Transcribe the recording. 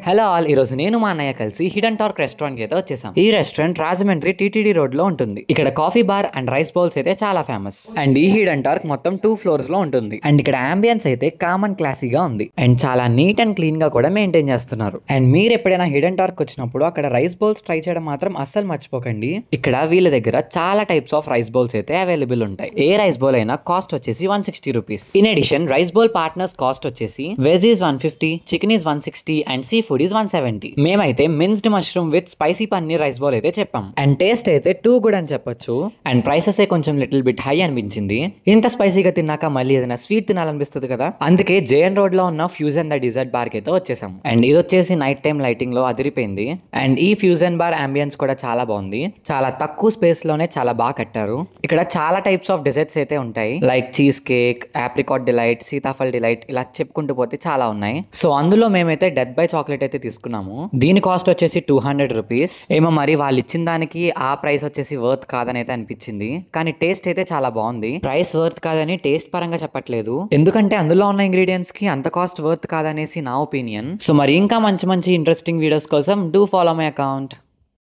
Hello all, ఈ రోజు నేను మా అన్నయ్య కలిసి హిడెన్ టార్క్ రెస్టారెంట్ కి అయితే వచ్చేసాం. ఈ రెస్టారెంట్ రాజమండ్రి టీటీడీ రోడ్ లో ఉంటుంది. ఇక్కడ coffee bar and rice bowls అయితే చాలా ఫేమస్. అండ్ ఈ హిడెన్ టార్క్ మొత్తం 2 ఫ్లోర్స్ లో ఉంటుంది. అండ్ ఇక్కడ అంబియన్స్ అయితే కామన్ క్లాసీగా ఉంది. అండ్ చాలా నీట్ అండ్ క్లీన్ గా కూడా మెయింటైన్ చేస్తున్నారు. అండ్ మీరు ఎప్పుడైనా హిడెన్ టార్క్ వచ్చినప్పుడు అక్కడ రైస్ బౌల్స్ ట్రై చేయడం మాత్రం అస్సలు మర్చిపోకండి. ఇక్కడ వీళ్ళ దగ్గర చాలా టైప్స్ ఆఫ్ రైస్ బౌల్స్ అయితే అవైలబుల్ ఉంటాయి. ఏ రైస్ బౌల్ అయినా కాస్ట్ వచ్చేసి 160 rupees. In addition rice bowl partners cost వచ్చేసి veg is 150, chicken is 160 and sea food is 170. మేమైతే minced mushroom with spicy paneer rice bowl అయితే చెప్పాం. అండ్ టేస్ట్ అయితే టూ గుడ్ అని చెప్పొచ్చు. అండ్ ప్రైసెస్ కొంచెం లిటిల్ బిట్ హై అనిపించింది. ఇంత స్పైసీగా తిన్నాక మళ్ళీ ఏదైనా స్వీట్ తినాలనిపిస్తుంది కదా, అందుకే జేఎన్ రోడ్ లో ఉన్న ఫ్యూజన్ ద డిజర్ట్ బార్ కి అయితే వచ్చేసాం. అండ్ ఇది వచ్చేసి నైట్ టైం లైటింగ్ లో అదిరిపోయింది. అండ్ ఈ ఫ్యూజన్ బార్ అంబియన్స్ కూడా చాలా బాగుంది. చాలా తక్కువ స్పేస్ లోనే చాలా బాగా కట్టారు. ఇక్కడ చాలా టైప్స్ ఆఫ్ డెజర్ట్స్ అయితే ఉంటాయి. Like cheese cake, apricot delight, Sitaphal delight, ఇలా చెప్పుకుంటూ పోతే చాలా ఉన్నాయి. సో అందులో మేమైతే డెత్ బై చాక్లెట్ అయితే తీసుకున్నాము. దీని కాస్ట్ వచ్చేసి 200 రూపీస్. ఏమో మరి వాళ్ళు ఇచ్చిన దానికి ఆ ప్రైస్ వచ్చేసి వర్త్ కాదని అయితే అనిపించింది. కానీ టేస్ట్ అయితే చాలా బాగుంది. ప్రైస్ వర్త్ కాదని టేస్ట్ పరంగా చెప్పట్లేదు, ఎందుకంటే అందులో ఉన్న ఇంగ్రీడియంట్స్ కి అంత కాస్ట్ వర్త్ కాదనేసి నా ఒపీనియన్. సో మరి ఇంకా మంచి మంచి ఇంట్రెస్టింగ్ వీడియోస్ కోసం డూ ఫాలో మై అకౌంట్.